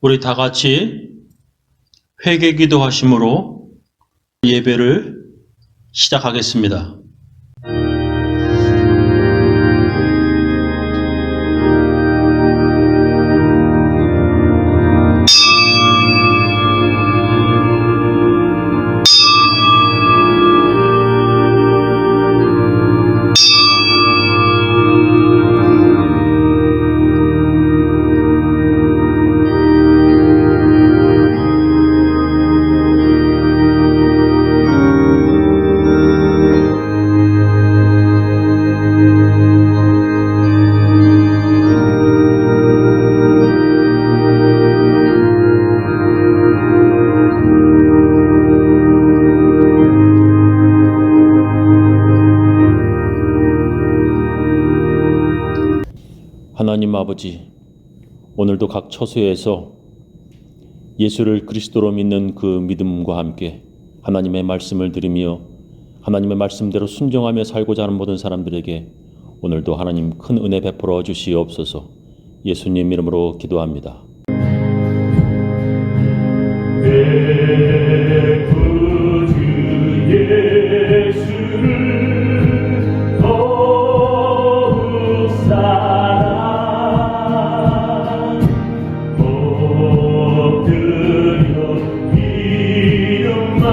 우리 다 같이 회개 기도하심으로 예배를 시작하겠습니다. 하나님 아버지, 오늘도 각 처소에서 예수를 그리스도로 믿는 그 믿음과 함께 하나님의 말씀을 들으며 하나님의 말씀대로 순종하며 살고자 하는 모든 사람들에게 오늘도 하나님 큰 은혜 베풀어 주시옵소서. 예수님 이름으로 기도합니다. 내 구주 예수를 더욱 엎드려 이름만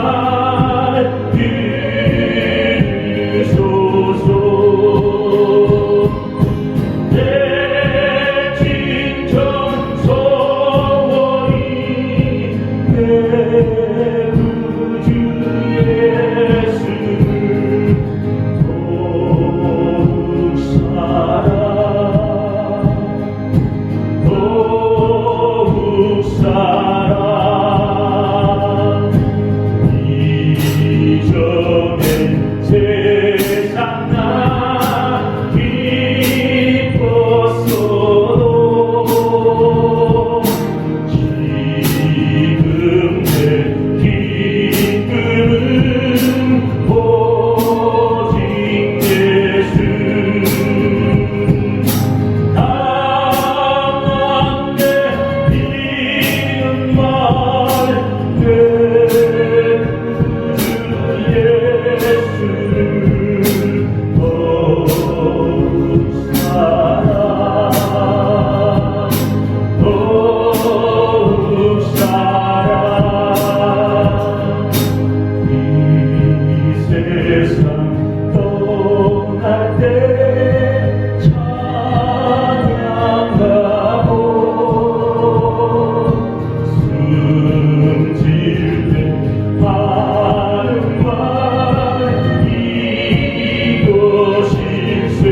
들으소서. 내 진정 소원이 내 구주 예수를 더욱 사랑 이전엔 세상 나 기뻤어도 지금 내 기쁨은 오직 예수. 당한 내 믿음 말 내 구주 예수를 더욱 사랑 더욱 사랑. 이 세상 떠날 때 찬양하고 숨질 때 하는 말 이것일세.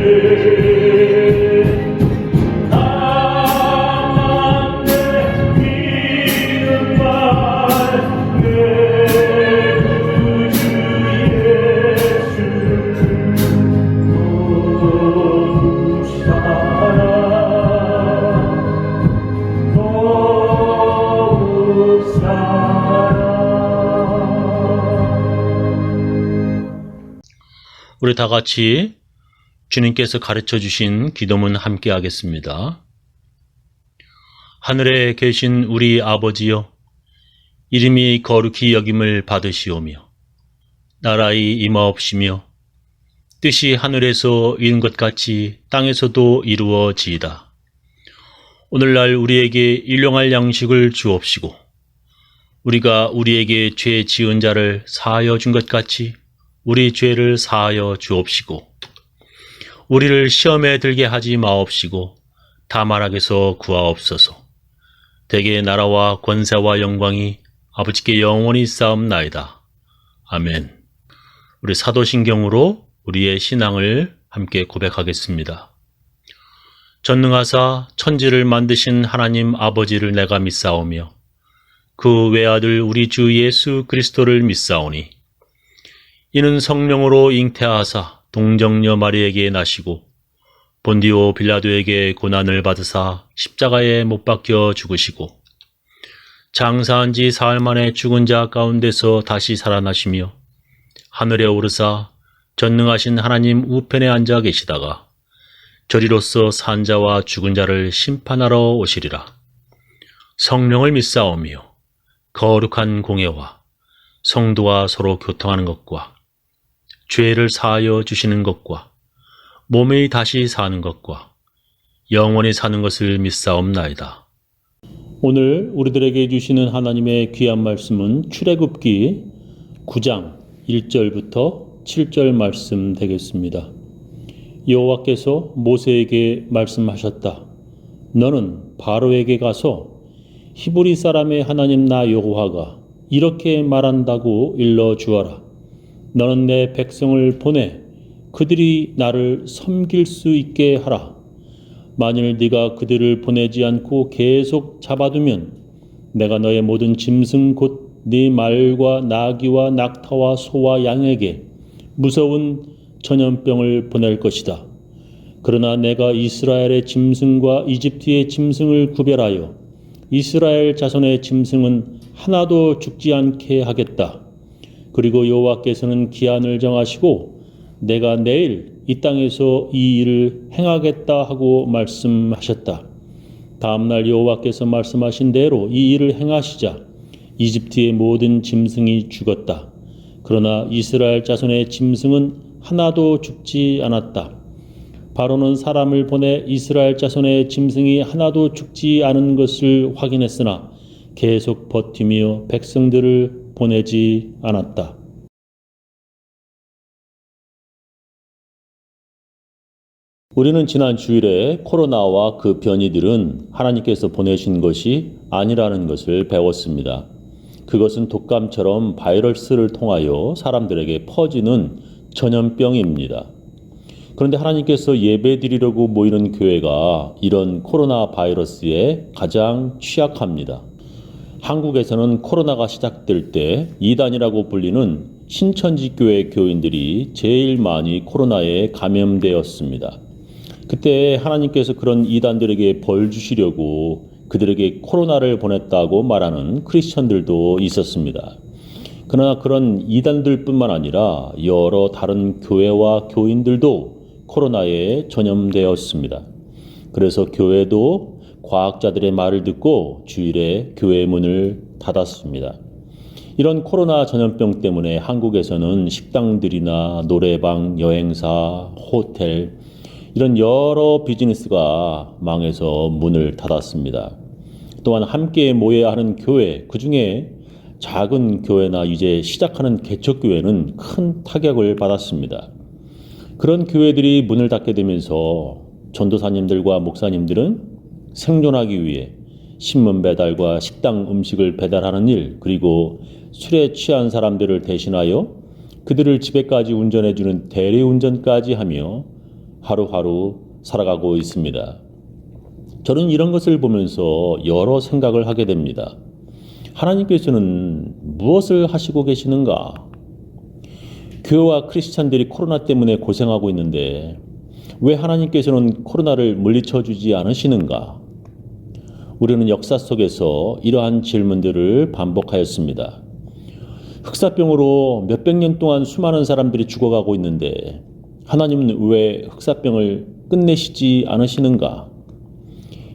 당한 내 믿음 말 내 구주 예수를 더욱 사랑 더욱 사랑. 우리 다 같이 주님께서 가르쳐 주신 기도문 함께 하겠습니다. 하늘에 계신 우리 아버지여, 이름이 거룩히 여김을 받으시오며 나라의 임하옵시며 뜻이 하늘에서 이룬 것 같이 땅에서도 이루어지이다. 오늘날 우리에게 일용할 양식을 주옵시고 우리가 우리에게 죄 지은 자를 사하여 준 것 같이 우리 죄를 사하여 주옵시고 우리를 시험에 들게 하지 마옵시고 다만 악에서 구하옵소서. 대개 나라와 권세와 영광이 아버지께 영원히 쌓옵나이다. 아멘. 우리 사도신경으로 우리의 신앙을 함께 고백하겠습니다. 전능하사 천지를 만드신 하나님 아버지를 내가 믿사오며 그 외아들 우리 주 예수 그리스도를 믿사오니 이는 성령으로 잉태하사 동정녀 마리에게 나시고 본디오 빌라도에게 고난을 받으사 십자가에 못 박혀 죽으시고 장사한 지 사흘 만에 죽은 자 가운데서 다시 살아나시며 하늘에 오르사 전능하신 하나님 우편에 앉아 계시다가 저리로서 산 자와 죽은 자를 심판하러 오시리라. 성령을 믿사오며 거룩한 공예와 성도와 서로 교통하는 것과 죄를 사하여 주시는 것과 몸이 다시 사는 것과 영원히 사는 것을 믿사옵나이다. 오늘 우리들에게 주시는 하나님의 귀한 말씀은 출애굽기 9장 1절부터 7절 말씀 되겠습니다. 여호와께서 모세에게 말씀하셨다. 너는 바로에게 가서 히브리 사람의 하나님 나 여호와가 이렇게 말한다고 일러 주어라. 너는 내 백성을 보내 그들이 나를 섬길 수 있게 하라. 만일 네가 그들을 보내지 않고 계속 잡아두면 내가 너의 모든 짐승 곧 네 말과 나귀와 낙타와 소와 양에게 무서운 전염병을 보낼 것이다. 그러나 내가 이스라엘의 짐승과 이집트의 짐승을 구별하여 이스라엘 자손의 짐승은 하나도 죽지 않게 하겠다. 그리고 여호와께서는 기한을 정하시고 내가 내일 이 땅에서 이 일을 행하겠다 하고 말씀하셨다. 다음날 여호와께서 말씀하신 대로 이 일을 행하시자 이집트의 모든 짐승이 죽었다. 그러나 이스라엘 자손의 짐승은 하나도 죽지 않았다. 바로는 사람을 보내 이스라엘 자손의 짐승이 하나도 죽지 않은 것을 확인했으나 계속 버티며 백성들을 보내지 않았다. 우리는 지난 주일에 코로나와 그 변이들은 하나님께서 보내신 것이 아니라는 것을 배웠습니다. 그것은 독감처럼 바이러스를 통하여 사람들에게 퍼지는 전염병입니다. 그런데 하나님께서 예배드리려고 모이는 교회가 이런 코로나 바이러스에 가장 취약합니다. 한국에서는 코로나가 시작될 때 이단이라고 불리는 신천지교회 교인들이 제일 많이 코로나에 감염되었습니다. 그때 하나님께서 그런 이단들에게 벌 주시려고 그들에게 코로나를 보냈다고 말하는 크리스천들도 있었습니다. 그러나 그런 이단들뿐만 아니라 여러 다른 교회와 교인들도 코로나에 전염되었습니다. 그래서 교회도 과학자들의 말을 듣고 주일에 교회 문을 닫았습니다. 이런 코로나 전염병 때문에 한국에서는 식당들이나 노래방, 여행사, 호텔 이런 여러 비즈니스가 망해서 문을 닫았습니다. 또한 함께 모여야 하는 교회, 그중에 작은 교회나 이제 시작하는 개척교회는 큰 타격을 받았습니다. 그런 교회들이 문을 닫게 되면서 전도사님들과 목사님들은 생존하기 위해 신문 배달과 식당 음식을 배달하는 일, 그리고 술에 취한 사람들을 대신하여 그들을 집에까지 운전해주는 대리운전까지 하며 하루하루 살아가고 있습니다. 저는 이런 것을 보면서 여러 생각을 하게 됩니다. 하나님께서는 무엇을 하시고 계시는가? 교회와 크리스찬들이 코로나 때문에 고생하고 있는데 왜 하나님께서는 코로나를 물리쳐 주지 않으시는가? 우리는 역사 속에서 이러한 질문들을 반복하였습니다. 흑사병으로 몇백 년 동안 수많은 사람들이 죽어가고 있는데 하나님은 왜 흑사병을 끝내시지 않으시는가?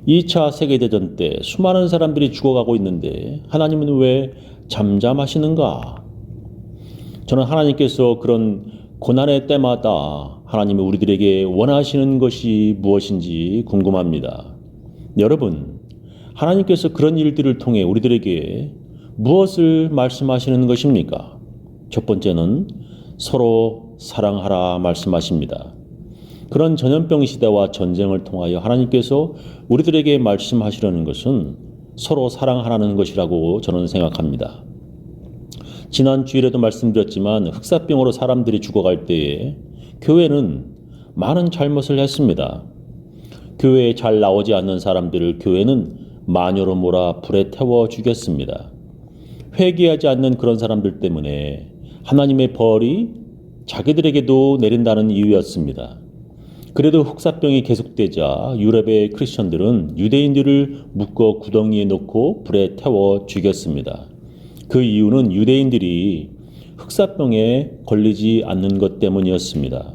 2차 세계대전 때 수많은 사람들이 죽어가고 있는데 하나님은 왜 잠잠하시는가? 저는 하나님께서 그런 고난의 때마다 하나님이 우리들에게 원하시는 것이 무엇인지 궁금합니다. 여러분, 하나님께서 그런 일들을 통해 우리들에게 무엇을 말씀하시는 것입니까? 첫 번째는 서로 사랑하라 말씀하십니다. 그런 전염병 시대와 전쟁을 통하여 하나님께서 우리들에게 말씀하시려는 것은 서로 사랑하라는 것이라고 저는 생각합니다. 지난 주일에도 말씀드렸지만 흑사병으로 사람들이 죽어갈 때에 교회는 많은 잘못을 했습니다. 교회에 잘 나오지 않는 사람들을 교회는 마녀로 몰아 불에 태워 죽였습니다. 회개하지 않는 그런 사람들 때문에 하나님의 벌이 자기들에게도 내린다는 이유였습니다. 그래도 흑사병이 계속되자 유럽의 크리스천들은 유대인들을 묶어 구덩이에 넣고 불에 태워 죽였습니다. 그 이유는 유대인들이 흑사병에 걸리지 않는 것 때문이었습니다.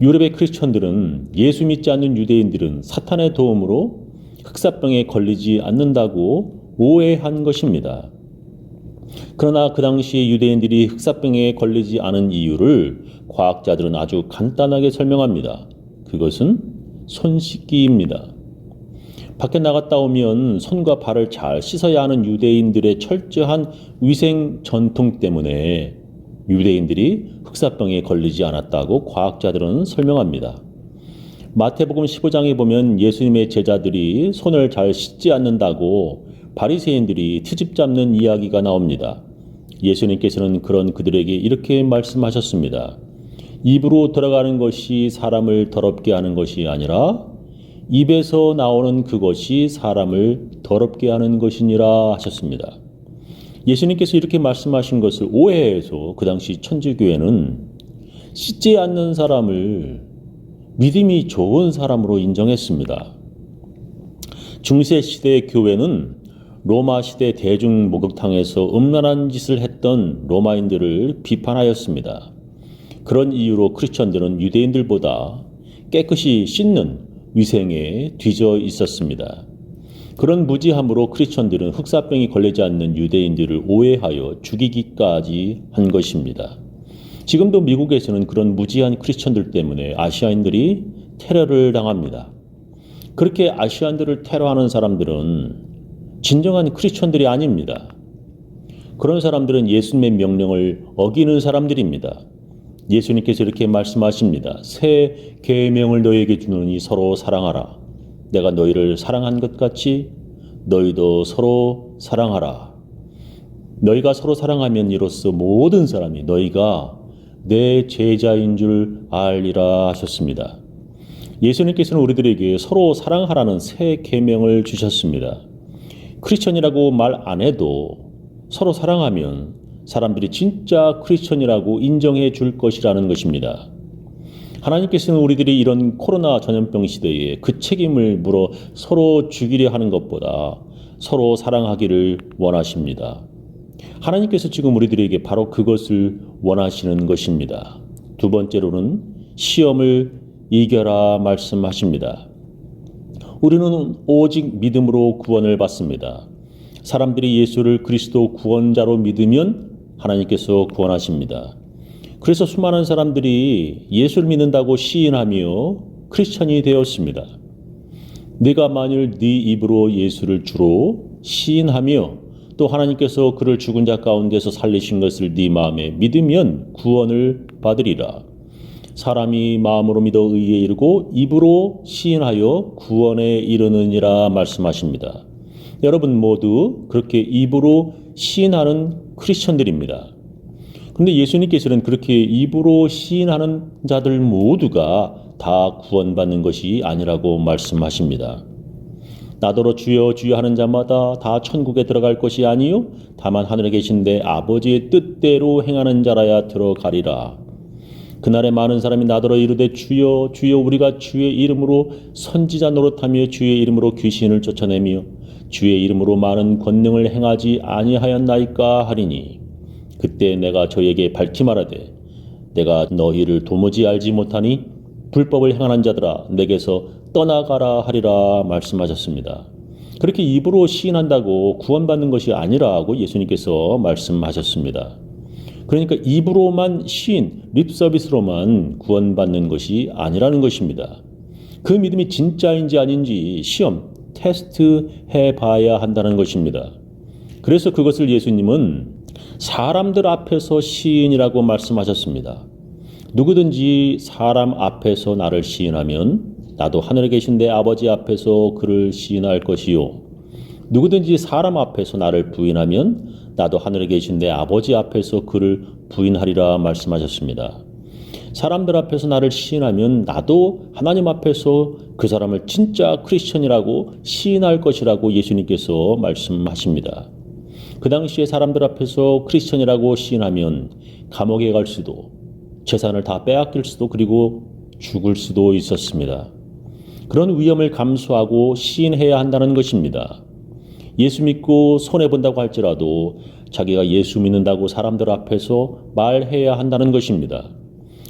유럽의 크리스천들은 예수 믿지 않는 유대인들은 사탄의 도움으로 흑사병에 걸리지 않는다고 오해한 것입니다. 그러나 그 당시에 유대인들이 흑사병에 걸리지 않은 이유를 과학자들은 아주 간단하게 설명합니다. 그것은 손 씻기입니다. 밖에 나갔다 오면 손과 발을 잘 씻어야 하는 유대인들의 철저한 위생 전통 때문에 유대인들이 흑사병에 걸리지 않았다고 과학자들은 설명합니다. 마태복음 15장에 보면 예수님의 제자들이 손을 잘 씻지 않는다고 바리새인들이 트집 잡는 이야기가 나옵니다. 예수님께서는 그런 그들에게 이렇게 말씀하셨습니다. 입으로 들어가는 것이 사람을 더럽게 하는 것이 아니라 입에서 나오는 그것이 사람을 더럽게 하는 것이니라 하셨습니다. 예수님께서 이렇게 말씀하신 것을 오해해서 그 당시 천주교회는 씻지 않는 사람을 믿음이 좋은 사람으로 인정했습니다. 중세 시대의 교회는 로마 시대 대중 목욕탕에서 음란한 짓을 했던 로마인들을 비판하였습니다. 그런 이유로 크리스천들은 유대인들보다 깨끗이 씻는 위생에 뒤져 있었습니다. 그런 무지함으로 크리스천들은 흑사병이 걸리지 않는 유대인들을 오해하여 죽이기까지 한 것입니다. 지금도 미국에서는 그런 무지한 크리스천들 때문에 아시아인들이 테러를 당합니다. 그렇게 아시아인들을 테러하는 사람들은 진정한 크리스천들이 아닙니다. 그런 사람들은 예수님의 명령을 어기는 사람들입니다. 예수님께서 이렇게 말씀하십니다. 새 계명을 너희에게 주노니 서로 사랑하라. 내가 너희를 사랑한 것 같이 너희도 서로 사랑하라. 너희가 서로 사랑하면 이로써 모든 사람이 너희가 내 제자인 줄 알리라 하셨습니다. 예수님께서는 우리들에게 서로 사랑하라는 새 계명을 주셨습니다. 크리스천이라고 말 안 해도 서로 사랑하면 사람들이 진짜 크리스천이라고 인정해 줄 것이라는 것입니다. 하나님께서는 우리들이 이런 코로나 전염병 시대에 그 책임을 물어 서로 죽이려 하는 것보다 서로 사랑하기를 원하십니다. 하나님께서 지금 우리들에게 바로 그것을 원하시는 것입니다. 두 번째로는 시험을 이겨라 말씀하십니다. 우리는 오직 믿음으로 구원을 받습니다. 사람들이 예수를 그리스도 구원자로 믿으면 하나님께서 구원하십니다. 그래서 수많은 사람들이 예수를 믿는다고 시인하며 크리스천이 되었습니다. 네가 만일 네 입으로 예수를 주로 시인하며 또 하나님께서 그를 죽은 자 가운데서 살리신 것을 네 마음에 믿으면 구원을 받으리라. 사람이 마음으로 믿어 의에 이르고 입으로 시인하여 구원에 이르느니라 말씀하십니다. 여러분 모두 그렇게 입으로 시인하는 크리스천들입니다. 그런데 예수님께서는 그렇게 입으로 시인하는 자들 모두가 다 구원받는 것이 아니라고 말씀하십니다. 나더러 주여 주여 하는 자마다 다 천국에 들어갈 것이 아니요 다만 하늘에 계신 내 아버지의 뜻대로 행하는 자라야 들어가리라. 그날에 많은 사람이 나더러 이르되 주여 주여 우리가 주의 이름으로 선지자 노릇하며 주의 이름으로 귀신을 쫓아내며 주의 이름으로 많은 권능을 행하지 아니하였나이까 하리니 그때 내가 저에게 밝히 말하되 내가 너희를 도무지 알지 못하니 불법을 행하는 자들아 내게서 떠나가라 하리라 말씀하셨습니다. 그렇게 입으로 시인한다고 구원받는 것이 아니라고 예수님께서 말씀하셨습니다. 그러니까 입으로만 시인, 립서비스로만 구원받는 것이 아니라는 것입니다. 그 믿음이 진짜인지 아닌지 시험, 테스트 해봐야 한다는 것입니다. 그래서 그것을 예수님은 사람들 앞에서 시인이라고 말씀하셨습니다. 누구든지 사람 앞에서 나를 시인하면 나도 하늘에 계신 내 아버지 앞에서 그를 시인할 것이요. 누구든지 사람 앞에서 나를 부인하면 나도 하늘에 계신 내 아버지 앞에서 그를 부인하리라 말씀하셨습니다. 사람들 앞에서 나를 시인하면 나도 하나님 앞에서 그 사람을 진짜 크리스천이라고 시인할 것이라고 예수님께서 말씀하십니다. 그 당시에 사람들 앞에서 크리스천이라고 시인하면 감옥에 갈 수도, 재산을 다 빼앗길 수도, 그리고 죽을 수도 있었습니다. 그런 위험을 감수하고 시인해야 한다는 것입니다. 예수 믿고 손해본다고 할지라도 자기가 예수 믿는다고 사람들 앞에서 말해야 한다는 것입니다.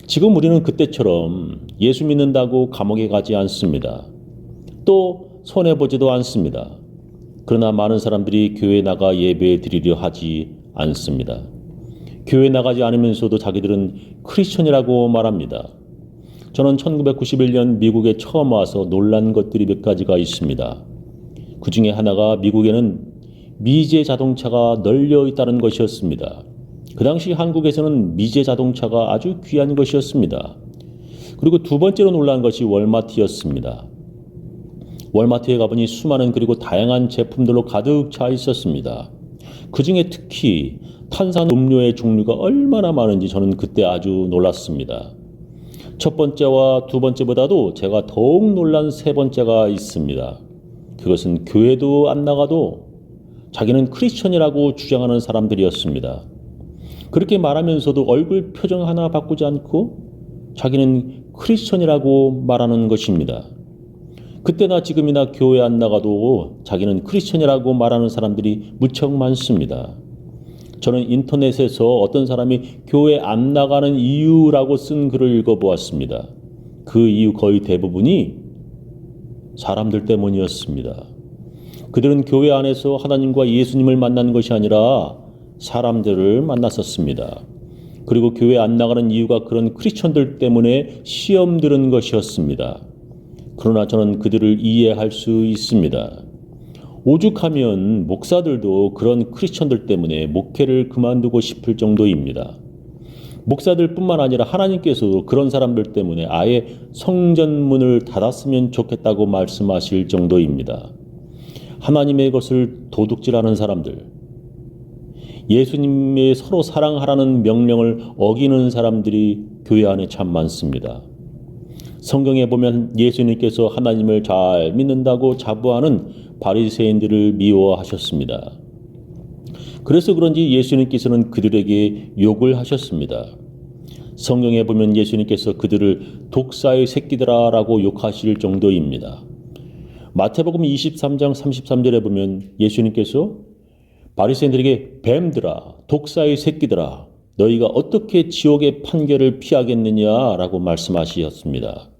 지금 우리는 그때처럼 예수 믿는다고 감옥에 가지 않습니다. 또 손해보지도 않습니다. 그러나 많은 사람들이 교회에 나가 예배 드리려 하지 않습니다. 교회에 나가지 않으면서도 자기들은 크리스천이라고 말합니다. 저는 1991년 미국에 처음 와서 놀란 것들이 몇 가지가 있습니다. 그 중에 하나가 미국에는 미제 자동차가 널려 있다는 것이었습니다. 그 당시 한국에서는 미제 자동차가 아주 귀한 것이었습니다. 그리고 두 번째로 놀란 것이 월마트였습니다. 월마트에 가보니 수많은 그리고 다양한 제품들로 가득 차 있었습니다. 그 중에 특히 탄산음료의 종류가 얼마나 많은지 저는 그때 아주 놀랐습니다. 첫 번째와 두 번째보다도 제가 더욱 놀란 세 번째가 있습니다. 그것은 교회도 안 나가도 자기는 크리스천이라고 주장하는 사람들이었습니다. 그렇게 말하면서도 얼굴 표정 하나 바꾸지 않고 자기는 크리스천이라고 말하는 것입니다. 그때나 지금이나 교회 안 나가도 자기는 크리스천이라고 말하는 사람들이 무척 많습니다. 저는 인터넷에서 어떤 사람이 교회 안 나가는 이유라고 쓴 글을 읽어보았습니다. 그 이유 거의 대부분이 사람들 때문이었습니다. 그들은 교회 안에서 하나님과 예수님을 만난 것이 아니라 사람들을 만났었습니다. 그리고 교회 안 나가는 이유가 그런 크리스천들 때문에 시험 들은 것이었습니다. 그러나 저는 그들을 이해할 수 있습니다. 오죽하면 목사들도 그런 크리스천들 때문에 목회를 그만두고 싶을 정도입니다. 목사들뿐만 아니라 하나님께서도 그런 사람들 때문에 아예 성전문을 닫았으면 좋겠다고 말씀하실 정도입니다. 하나님의 것을 도둑질하는 사람들, 예수님의 서로 사랑하라는 명령을 어기는 사람들이 교회 안에 참 많습니다. 성경에 보면 예수님께서 하나님을 잘 믿는다고 자부하는 바리새인들을 미워하셨습니다. 그래서 그런지 예수님께서는 그들에게 욕을 하셨습니다. 성경에 보면 예수님께서 그들을 독사의 새끼들아라고 욕하실 정도입니다. 마태복음 23장 33절에 보면 예수님께서 바리새인들에게 뱀들아, 독사의 새끼들아, 너희가 어떻게 지옥의 판결을 피하겠느냐라고 말씀하셨습니다.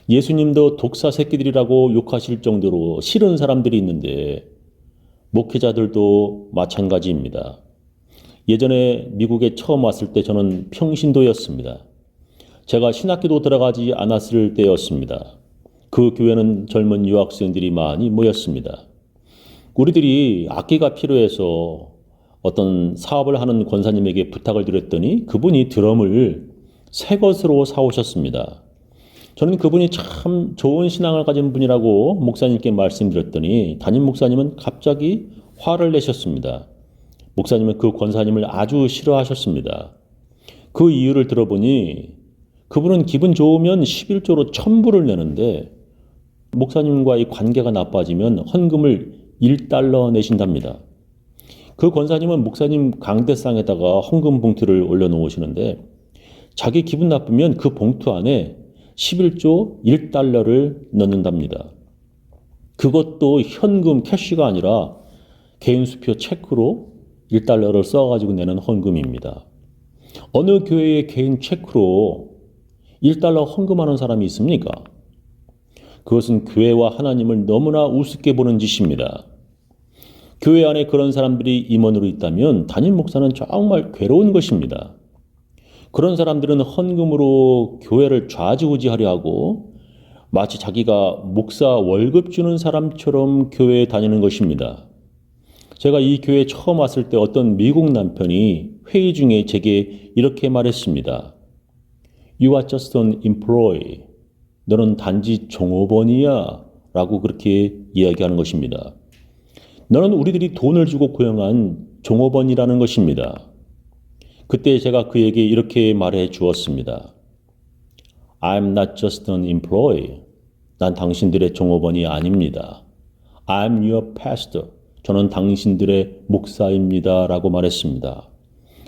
예수님도 독사 새끼들이라고 욕하실 정도로 싫은 사람들이 있는데 목회자들도 마찬가지입니다. 예전에 미국에 처음 왔을 때 저는 평신도였습니다. 제가 신학교도 들어가지 않았을 때였습니다. 그 교회는 젊은 유학생들이 많이 모였습니다. 우리들이 악기가 필요해서 어떤 사업을 하는 권사님에게 부탁을 드렸더니 그분이 드럼을 새 것으로 사오셨습니다. 저는 그분이 참 좋은 신앙을 가진 분이라고 목사님께 말씀드렸더니 담임 목사님은 갑자기 화를 내셨습니다. 목사님은 그 권사님을 아주 싫어하셨습니다. 그 이유를 들어보니 그분은 기분 좋으면 11조로 1000불을 내는데 목사님과의 관계가 나빠지면 헌금을 1달러 내신답니다. 그 권사님은 목사님 강대상에다가 헌금 봉투를 올려놓으시는데 자기 기분 나쁘면 그 봉투 안에 11조 1달러를 넣는답니다. 그것도 현금 캐시가 아니라 개인 수표 체크로 1달러를 써가지고 내는 헌금입니다. 어느 교회의 개인 체크로 1달러 헌금하는 사람이 있습니까? 그것은 교회와 하나님을 너무나 우습게 보는 짓입니다. 교회 안에 그런 사람들이 임원으로 있다면 담임 목사는 정말 괴로운 것입니다. 그런 사람들은 헌금으로 교회를 좌지우지하려 하고 마치 자기가 목사 월급 주는 사람처럼 교회에 다니는 것입니다. 제가 이 교회에 처음 왔을 때 어떤 미국 남편이 회의 중에 제게 이렇게 말했습니다. You are just an employee. 너는 단지 종업원이야 라고 그렇게 이야기하는 것입니다. 너는 우리들이 돈을 주고 고용한 종업원이라는 것입니다. 그때 제가 그에게 이렇게 말해 주었습니다. I'm not just an employee. 난 당신들의 종업원이 아닙니다. I'm your pastor. 저는 당신들의 목사입니다. 라고 말했습니다.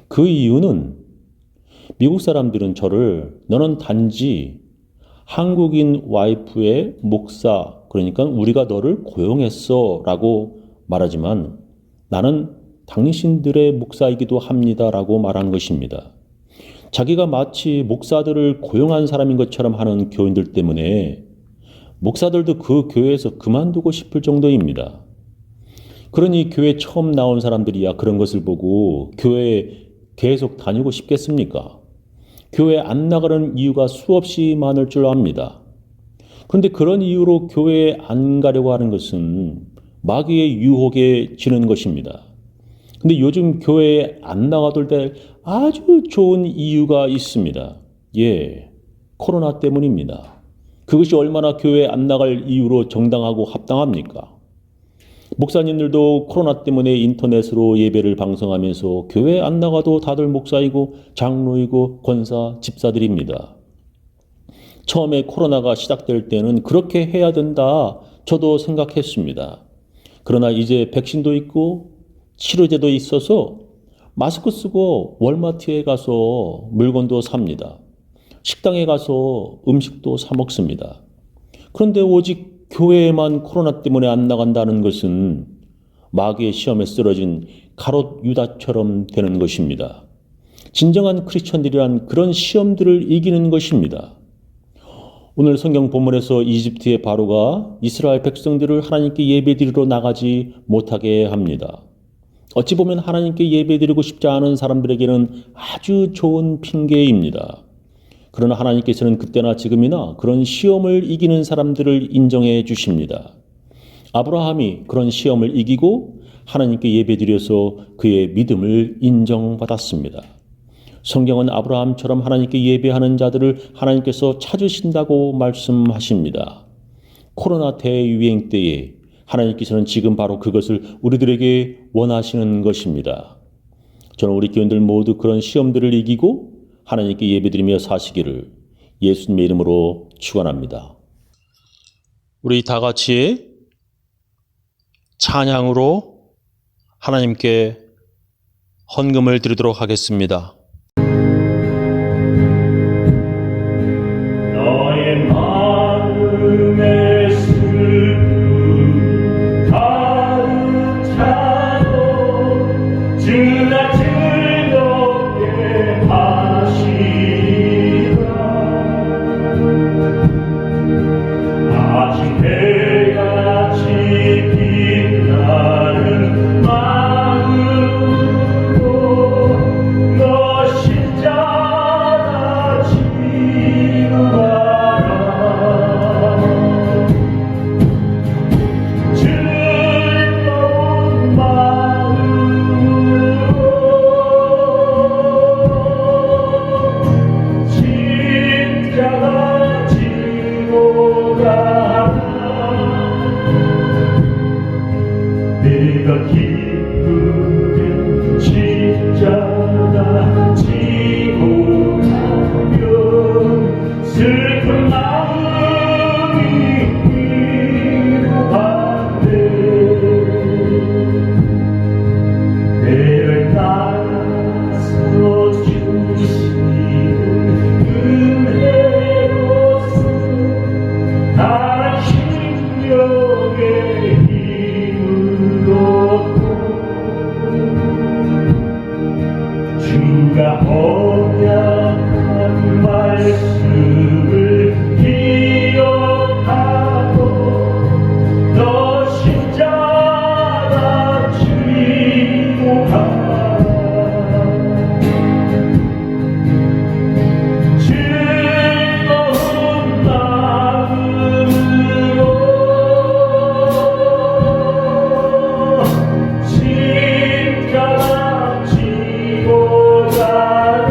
그 이유는 미국 사람들은 저를 너는 단지 한국인 와이프의 목사, 그러니까 우리가 너를 고용했어 라고 말하지만 나는 당신들의 목사이기도 합니다라고 말한 것입니다. 자기가 마치 목사들을 고용한 사람인 것처럼 하는 교인들 때문에 목사들도 그 교회에서 그만두고 싶을 정도입니다. 그러니 교회 처음 나온 사람들이야 그런 것을 보고 교회에 계속 다니고 싶겠습니까? 교회 안 나가는 이유가 수없이 많을 줄 압니다. 그런데 그런 이유로 교회에 안 가려고 하는 것은 마귀의 유혹에 지는 것입니다. 근데 요즘 교회에 안 나가도 될 아주 좋은 이유가 있습니다. 예, 코로나 때문입니다. 그것이 얼마나 교회에 안 나갈 이유로 정당하고 합당합니까? 목사님들도 코로나 때문에 인터넷으로 예배를 방송하면서 교회에 안 나가도 다들 목사이고 장로이고 권사, 집사들입니다. 처음에 코로나가 시작될 때는 그렇게 해야 된다 저도 생각했습니다. 그러나 이제 백신도 있고 치료제도 있어서 마스크 쓰고 월마트에 가서 물건도 삽니다. 식당에 가서 음식도 사 먹습니다. 그런데 오직 교회에만 코로나 때문에 안 나간다는 것은 마귀의 시험에 쓰러진 가롯 유다처럼 되는 것입니다. 진정한 크리스천들이란 그런 시험들을 이기는 것입니다. 오늘 성경 본문에서 이집트의 바로가 이스라엘 백성들을 하나님께 예배드리러 나가지 못하게 합니다. 어찌 보면 하나님께 예배드리고 싶지 않은 사람들에게는 아주 좋은 핑계입니다. 그러나 하나님께서는 그때나 지금이나 그런 시험을 이기는 사람들을 인정해 주십니다. 아브라함이 그런 시험을 이기고 하나님께 예배드려서 그의 믿음을 인정받았습니다. 성경은 아브라함처럼 하나님께 예배하는 자들을 하나님께서 찾으신다고 말씀하십니다. 코로나 대유행 때에 하나님께서는 지금 바로 그것을 우리들에게 원하시는 것입니다. 저는 우리 교인들 모두 그런 시험들을 이기고 하나님께 예배드리며 사시기를 예수님의 이름으로 축원합니다. 우리 다 같이 찬양으로 하나님께 헌금을 드리도록 하겠습니다. 너의 마음의 슬픔 가득 차고 주가 즐겁게 하시라. 아직 해가 빛나는 마음으로 너 십자가 지고 가라. 즐거운 마음으로 십자가 지고 가라. 내가 기쁘게 십자가 지고 가면 슬픈 마음이 위로받네. 내를 따라서 주시는 은혜로서 다 심령의 힘을 얻고 주가 언약한 말씀을 기억하고 너 십자가 지고 가라. 즐거운 마음으로 십자가 지고 가라.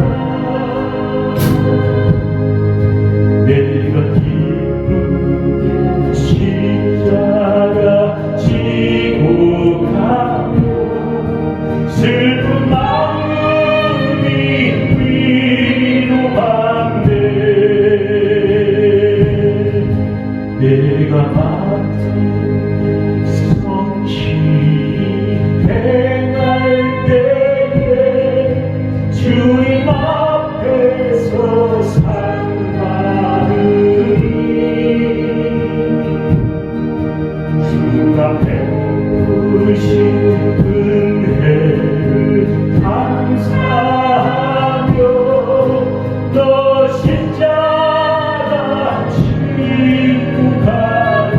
내가 기쁘게 십자가 지고 가면 슬픈 마음이 위로받네. 내가 맡은 성실히 행할 때에 주님 앞에서 상 받으리. 주가 베푸신 은혜를 감사하며 너 십자가 지고 가라.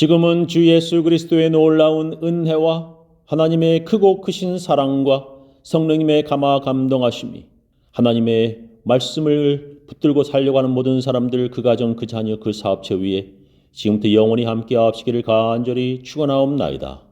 지금은 주 예수 그리스도의 놀라운 은혜와 하나님의 크고 크신 사랑과 성령님의 감화 감동하심이 하나님의 말씀을 붙들고 살려고 하는 모든 사람들, 그 가정, 그 자녀, 그 사업체 위에 지금부터 영원히 함께 하시기를 간절히 축원하옵나이다.